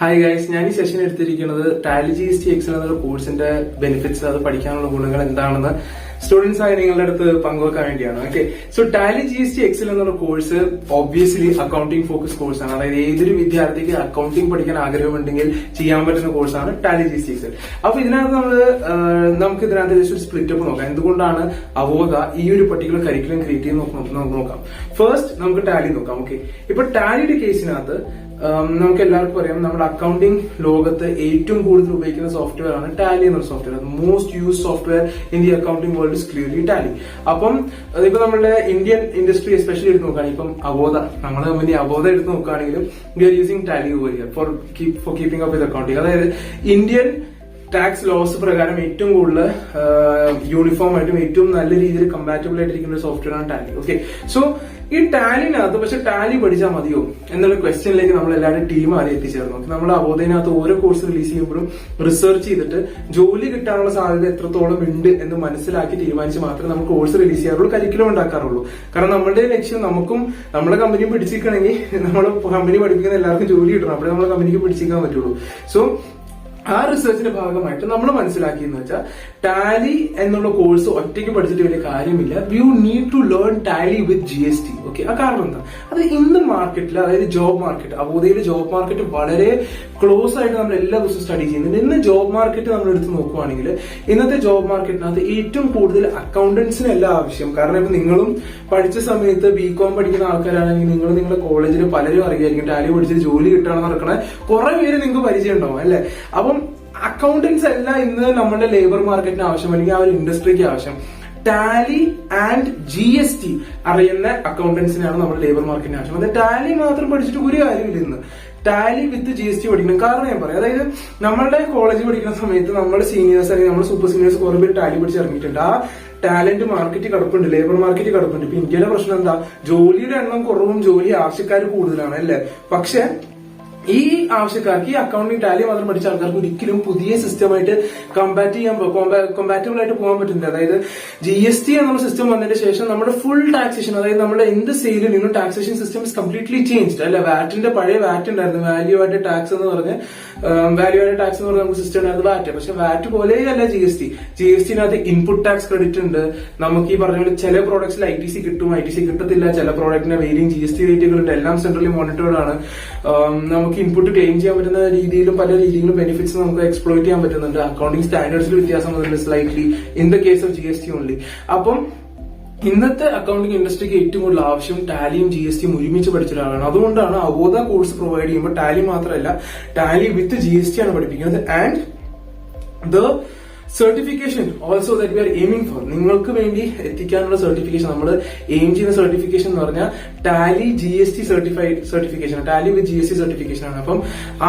Hi guys, ഞാൻ ഈ session എടുത്തിരിക്കുന്നത് ടാലി GST എക്സൽ എന്നുള്ള കോഴ്സിന്റെ ബെനിഫിറ്റ്സ്, അത് പഠിക്കാനുള്ള ഗുണങ്ങൾ എന്താണെന്ന് സ്റ്റുഡൻസ് ആയ നിങ്ങളുടെ അടുത്ത് പങ്കുവെക്കാൻ വേണ്ടിയാണ്. Okay, so Tally GST Excel എന്നുള്ള കോഴ്സ് ഒബ്വിയസ്ലി അക്കൗണ്ടിംഗ് ഫോക്കസ് കോഴ്സാണ്. അതായത് ഏതൊരു വിദ്യാർത്ഥിക്ക് അക്കൗണ്ടിംഗ് പഠിക്കാൻ ആഗ്രഹമുണ്ടെങ്കിൽ ചെയ്യാൻ പറ്റുന്ന കോഴ്സാണ് ടാലി GST എക്സൽ. അപ്പൊ ഇതിനകത്ത് നമുക്ക് ഇതിനകത്ത് ജസ്റ്റ് ഒരു സ്പ്ലിറ്റ് അപ്പ് നോക്കാം. എന്തുകൊണ്ടാണ് അവോധ ഈ ഒരു പർട്ടിക്കുലർ കരിക്കുലം ക്രിയേറ്റ് ചെയ്ത് നോക്കാം. ഫസ്റ്റ് നമുക്ക് ടാലി നോക്കാം. ഓക്കെ, ഇപ്പൊ ടാലിയുടെ കേസിനകത്ത് നമുക്ക് എല്ലാവർക്കും അറിയാം, നമ്മുടെ അക്കൗണ്ടിംഗ് ലോകത്ത് ഏറ്റവും കൂടുതൽ ഉപയോഗിക്കുന്ന സോഫ്റ്റ്വെയർ ആണ് ടാലി എന്നൊരു software. Most use software in the accounting world is clearly Tally. അപ്പം ഇപ്പൊ നമ്മുടെ ഇന്ത്യൻ ഇൻഡസ്ട്രി എസ്പെഷ്യലി എടുത്ത് നോക്കുകയാണെങ്കിൽ, ഇപ്പം അവോധ, നമ്മുടെ കമ്പനി അവോധ എടുത്ത് നോക്കുകയാണെങ്കിലും we are using Tally over here for keeping up with accounting. അതായത് ഇന്ത്യൻ ടാക്സ് ലോസ് പ്രകാരം ഏറ്റവും കൂടുതൽ യൂണിഫോം ആയിട്ടും ഏറ്റവും നല്ല രീതിയിൽ കമ്പാറ്റബിൾ ആയിട്ടിരിക്കുന്ന ഒരു സോഫ്റ്റ്വെയർ ആണ് ടാലി. ഓക്കെ, സോ ഈ ടാലിനകത്ത് പക്ഷെ ടാലി പഠിച്ചാൽ മതിയോ എന്നുള്ള ക്വസ്റ്റ്യനിലേക്ക് നമ്മൾ എല്ലാവരും ടീം ആദ്യം എത്തിച്ചേർന്നു. നമ്മൾ അവോധനകത്ത് ഓരോ കോഴ്സ് റിലീസ് ചെയ്യുമ്പോഴും റിസർച്ച് ചെയ്തിട്ട് ജോലി കിട്ടാനുള്ള സാധ്യത എത്രത്തോളം ഉണ്ട് എന്ന് മനസ്സിലാക്കി തീരുമാനിച്ച് മാത്രമേ നമ്മൾ കോഴ്സ് റിലീസ് ചെയ്യാറുള്ളൂ, കരിക്കുലം ഉണ്ടാക്കാറുള്ളൂ. കാരണം നമ്മുടെ ലക്ഷ്യം നമുക്കും നമ്മുടെ കമ്പനി പിടിച്ചിരിക്കണമെങ്കിൽ നമ്മുടെ കമ്പനി പഠിപ്പിക്കുന്ന എല്ലാവർക്കും ജോലി കിട്ടണം, അപ്പോഴേ നമ്മുടെ കമ്പനിക്ക് പിടിച്ചിരിക്കാൻ പറ്റുള്ളൂ. സോ ആ റിസർച്ചിന്റെ ഭാഗമായിട്ട് നമ്മൾ മനസ്സിലാക്കിയെന്ന് വെച്ചാൽ ടാലി എന്നുള്ള കോഴ്സ് ഒറ്റയ്ക്ക് പഠിച്ചിട്ട് വലിയ കാര്യമില്ല. You need to learn Tally with GST. Okay, ആ കാരണം എന്താ? അത് ഇന്ന് മാർക്കറ്റിൽ, അതായത് ജോബ് മാർക്കറ്റ്, അവോധയിലെ ജോബ് മാർക്കറ്റ് വളരെ ക്ലോസ് ആയിട്ട് നമ്മൾ എല്ലാ ദിവസവും സ്റ്റഡി ചെയ്യുന്നുണ്ട്. ഇന്ന് ജോബ് മാർക്കറ്റ് നമ്മൾ എടുത്ത് നോക്കുവാണെങ്കിൽ ഇന്നത്തെ ജോബ് മാർക്കറ്റിനകത്ത് ഏറ്റവും കൂടുതൽ അക്കൗണ്ടൻസിനല്ല ആവശ്യം. കാരണം ഇപ്പൊ നിങ്ങളും പഠിച്ച സമയത്ത് BCom പഠിക്കുന്ന ആൾക്കാരാണെങ്കിൽ നിങ്ങളുടെ കോളേജിൽ പലരും അറിയായിരിക്കും ടാലി പഠിച്ചിട്ട് ജോലി കിട്ടാണെന്ന് നടക്കണ കുറെ പേര് നിങ്ങൾക്ക് പരിചയം ഉണ്ടാവും അല്ലെ. അപ്പം അക്കൗണ്ടൻസ് അല്ല ഇന്ന് നമ്മുടെ ലേബർ മാർക്കറ്റിന് ആവശ്യം, അല്ലെങ്കിൽ ആ ഒരു ഇൻഡസ്ട്രിക്ക് ആവശ്യം. ടാലി ആൻഡ് GST അറിയുന്ന അക്കൗണ്ടൻസിനാണ് നമ്മുടെ ലേബർ മാർക്കറ്റിന് ആവശ്യം. അത് ടാലി മാത്രം പഠിച്ചിട്ട് ഒരു കാര്യമില്ല ഇന്ന്. ടാലി വിത്ത് GST പഠിക്കണം. കാരണം ഞാൻ പറയാം, അതായത് നമ്മളുടെ കോളേജിൽ പഠിക്കുന്ന സമയത്ത് നമ്മുടെ സീനിയേഴ്സ് അല്ലെങ്കിൽ നമ്മുടെ സൂപ്പർ സീനിയേഴ്സ് കുറെ പേര് ടാലി പഠിച്ച് ഇറങ്ങിയിട്ടുണ്ട്. ആ ടാലന്റ് മാർക്കറ്റ് കിടപ്പുണ്ട്, ലേബർ മാർക്കറ്റ് കിടപ്പുണ്ട്. ഇപ്പൊ ഇന്ത്യയുടെ പ്രശ്നം എന്താ? ജോലിയുടെ എണ്ണം കുറവും ജോലി ആവശ്യക്കാർ കൂടുതലാണ് അല്ലെ. പക്ഷെ ഈ ആവശ്യക്കാർക്ക് ഈ അക്കൗണ്ടിങ് ടാലി മാത്രം പഠിച്ച ആൾക്കാർക്ക് ഒരിക്കലും പുതിയ സിസ്റ്റമായിട്ട് കമ്പാറ്റബിൾ ആയിട്ട് പോകാൻ പറ്റില്ല. അതായത് GST എന്നുള്ള സിസ്റ്റം വന്നതിന് ശേഷം നമ്മുടെ ഫുൾ ടാക്സേഷൻ, അതായത് നമ്മുടെ എന്ത് സെയിലിൽ നിന്നും taxation system is completely changed അല്ലെ. വാറ്റിന്റെ പഴയ വാറ്റ് ഉണ്ടായിരുന്നു, വാല്യൂ ആഡഡ് ടാക്സ് എന്ന് പറഞ്ഞ് നമുക്ക് സിസ്റ്റം ഉണ്ടായിരുന്നു വാറ്റ്. പക്ഷെ വാറ്റ് പോലെയല്ല GST-നകത്ത് ഇൻപുട്ട് ടാക്സ് ക്രെഡിറ്റ് ഉണ്ട്. നമുക്ക് ഈ പറഞ്ഞ പോലെ ചില പ്രോഡക്ട്സിൽ ITC കിട്ടും, ITC കിട്ടത്തില്ല. ചില പ്രോഡക്റ്റിന് വേരിയും GST റേറ്റുകളുണ്ട്. എല്ലാം സെൻട്രലി മോണിറ്റേർഡ് ആണ്. നമുക്ക് ഇൻപുട്ട് ക്ലെയിം ചെയ്യാൻ പറ്റുന്ന രീതിയിലും പല രീതിയിലും ബെനിഫിറ്റ്സ് നമുക്ക് എക്സ്പ്ലോയിറ്റ് ചെയ്യാൻ പറ്റുന്നുണ്ട്. അക്കൗണ്ടിംഗ് സ്റ്റാൻഡേർഡ്സിൽ വ്യത്യാസം വന്നിട്ടുണ്ട് slightly in the case of GST only. അപ്പം ഇന്നത്തെ അക്കൗണ്ടിംഗ് ഇൻഡസ്ട്രിക്ക് ഏറ്റവും കൂടുതൽ ആവശ്യം ടാലിയും GSTയും ഒരുമിച്ച് പഠിച്ച ഒരാളാണ്. അതുകൊണ്ടാണ് അവോധ കോഴ്സ് പ്രൊവൈഡ് ചെയ്യുമ്പോൾ ടാലി മാത്രമല്ല, ടാലി വിത്ത് GST ആണ് പഠിപ്പിക്കുന്നത്. And the certification also that we are aiming for, നിങ്ങൾക്ക് വേണ്ടി എത്തിക്കാനുള്ള സർട്ടിഫിക്കേഷൻ, നമ്മൾ എയിം ചെയ്യുന്ന സർട്ടിഫിക്കേഷൻ എന്ന് പറഞ്ഞാൽ Tally GST certification, Tally with GST certification ആണ്. അപ്പം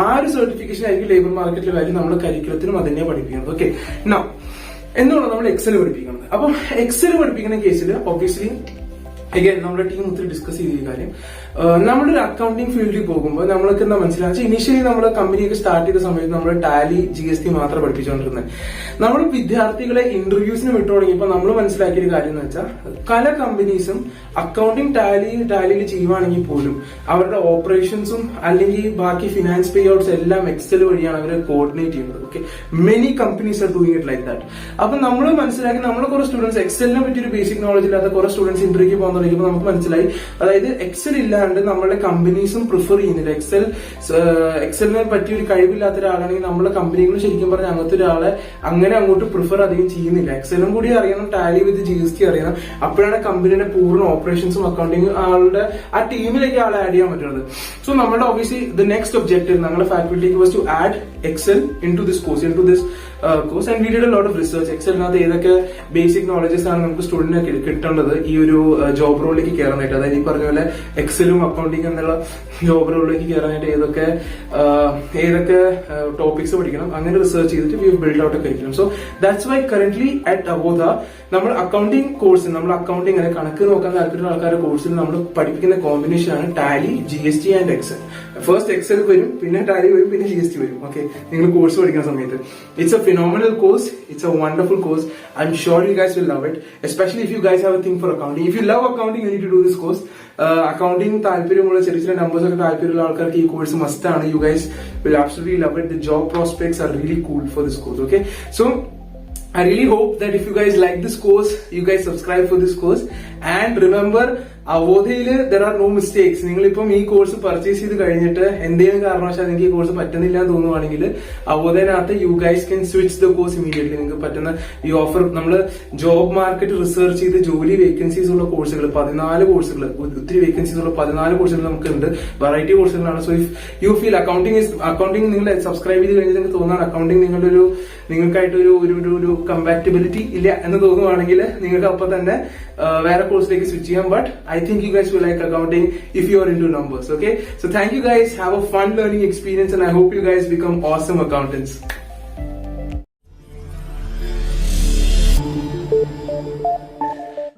ആ ഒരു സർട്ടിഫിക്കേഷൻ ആയിരിക്കും ലേബർ മാർക്കറ്റിൽ കാര്യം നമ്മുടെ കരിക്കുലത്തിനും അതിനെ പഠിപ്പിക്കുന്നത്. ഓക്കെ, നൗ എന്തുകൊണ്ടാണ് നമ്മൾ എക്സൽ പഠിപ്പിക്കുന്നത്? അപ്പം എക്സൽ പഠിപ്പിക്കുന്ന കേസിൽ ഒബ്വിയസ്ലി അഗൈൻ നമ്മുടെ ടീം ഒത്തിരി ഡിസ്കസ് ചെയ്ത കാര്യം, നമ്മളൊരു അക്കൗണ്ടിംഗ് ഫീൽഡിൽ പോകുമ്പോൾ നമ്മൾക്ക് എന്താ മനസ്സിലാക്കുക, ഇനീഷ്യലി നമ്മൾ കമ്പനിയൊക്കെ സ്റ്റാർട്ട് ചെയ്ത സമയത്ത് നമ്മൾ ടാലി GST മാത്രം പഠിപ്പിച്ചുകൊണ്ടിരുന്നത്. നമ്മൾ വിദ്യാർത്ഥികളെ ഇന്റർവ്യൂസിന് വിട്ടു തുടങ്ങിയപ്പോൾ നമ്മൾ മനസ്സിലാക്കിയ കാര്യം എന്ന് വെച്ചാൽ പല കമ്പനീസും അക്കൗണ്ടിംഗ് ടാലിയിൽ ചെയ്യുവാണെങ്കിൽ പോലും അവരുടെ ഓപ്പറേഷൻസും അല്ലെങ്കിൽ ബാക്കി ഫിനാൻസ് പേ ഔട്ട്സ് എല്ലാം എക്സൽ വഴിയാണ് അവർ കോർഡിനേറ്റ് ചെയ്യുന്നത്. Okay, many companies are doing it like that. അപ്പൊ നമ്മൾ മനസ്സിലാക്കി നമ്മുടെ കുറെ സ്റ്റുഡൻസ് എക്സലിനെ പറ്റി ഒരു ബേസിക് നോളജ് ഇല്ലാത്ത കുറെ സ്റ്റുഡൻസ് ഇന്റർവ്യൂക്ക് പോകുന്ന നമുക്ക് മനസ്സിലായി, അതായത് എക്സൽ ഇല്ലാണ്ട് നമ്മുടെ കമ്പനീസും പ്രിഫർ ചെയ്യുന്നില്ല. എക്സലിനെ പറ്റി ഒരു കഴിവില്ലാത്ത ഒരാളാണെങ്കിൽ നമ്മുടെ കമ്പനികളും ശരിക്കും പറഞ്ഞാൽ അങ്ങനത്തെ ഒരാളെ അങ്ങനെ അങ്ങോട്ട് പ്രിഫർ അധികം ചെയ്യുന്നില്ല. എക്സലും കൂടി അറിയണം, ടാലി വിത്ത് GST അറിയണം. അപ്പോഴാണ് കമ്പനിയുടെ പൂർണ്ണ ഓപ്പറേഷൻസും അക്കൗണ്ടിങ് ആളുടെ ആ ടീമിലേക്ക് ആളെ ആഡ് ചെയ്യാൻ പറ്റുന്നത്. സോ നമ്മുടെ ഒബ്വിയസ്ലി ദ നെക്സ്റ്റ് ഒബ്ജക്റ്റീവ് നമ്മുടെ ഫാക്കൽറ്റിക്ക് was to add Excel into this course, course, and we did a lot of research. എക്സലിനകത്ത് ഏതൊക്കെ ബേസിക് നോളജസ് ആണ് നമുക്ക് സ്റ്റുഡന്റിന് കിട്ടേണ്ടത് ഈ ഒരു ജോബ് റോളിലേക്ക് കയറാനായിട്ട്, അതായത് ഈ പറഞ്ഞ പോലെ എക്സലും അക്കൗണ്ടിങ് എന്നുള്ള ജോബ് റോളിലേക്ക് കയറാനായിട്ട് ഏതൊക്കെ ടോപ്പിക്സ് പഠിക്കണം, അങ്ങനെ റിസർച്ച് ചെയ്തിട്ട് we build out a curriculum. So that's why currently at Avodha നമ്മൾ അക്കൗണ്ടിംഗ് കോഴ്സിൽ, നമ്മൾ അക്കൗണ്ടിംഗ് അല്ലെങ്കിൽ കണക്ക് നോക്കാൻ താല്പര്യമുള്ള ആൾക്കാരുടെ കോഴ്സിൽ നമ്മൾ പഠിപ്പിക്കുന്ന കോമ്പിനേഷൻ ആണ് Tally, GST and Excel. First Excel വരും, പിന്നെ ടാലി വരും, പിന്നെ GST വരും. ഓക്കെ, നിങ്ങൾ കോഴ്സ് പഠിക്കുന്ന സമയത്ത് it's A phenomenal course. It's a wonderful course. I'm sure you guys will love it, especially if you guys have a thing for accounting. If you love accounting, you need to do this course. Accounting താല്പര്യമുള്ള ചെറിയ ചെറിയ numbers ഒക്കെ താല്പര്യമുള്ള ആൾക്കാർക്ക് ഈ course must ആണ്. You guys will absolutely love it. The job prospects are really cool for this course. Okay, so I really hope that if you guys like this course, you guys subscribe for this course. And remember, അവോധയില് there are no mistakes. നിങ്ങളിപ്പം ഈ course purchase ചെയ്ത് കഴിഞ്ഞിട്ട് എന്തെങ്കിലും കാരണവശാൽ നിങ്ങൾക്ക് ഈ course പറ്റുന്നില്ല എന്ന് തോന്നുവാണെങ്കിൽ അവോധനകത്ത് you guys can switch the course immediately. നിങ്ങൾക്ക് പറ്റുന്ന ഈ ഓഫർ നമ്മള് ജോബ് മാർക്കറ്റ് റിസർച്ച് ചെയ്ത് ജോലി വേക്കൻസീസ് ഉള്ള കോഴ്സുകൾ 14 കോഴ്സുകൾ, ഒത്തിരി വേക്കൻസീസ് ഉള്ള 14 കോഴ്സുകൾ നമുക്കുണ്ട്. വെറൈറ്റി കോഴ്സുകളാണ്. So if you feel accounting നിങ്ങൾ സബ്സ്ക്രൈബ് ചെയ്ത് കഴിഞ്ഞാൽ നിങ്ങൾക്ക് തോന്നാണ് അക്കൗണ്ടിങ് നിങ്ങൾക്കായിട്ട് ഒരു കമ്പാറ്റബിലിറ്റി ഇല്ല എന്ന് തോന്നുവാണെങ്കിൽ നിങ്ങൾക്ക് അപ്പൊ തന്നെ വേറെ കോഴ്സിലേക്ക് സ്വിച്ച് ചെയ്യാം. But I think you guys will like accounting if you are into numbers. Okay, so thank you guys. Have a fun learning experience, and I hope you guys become awesome accountants.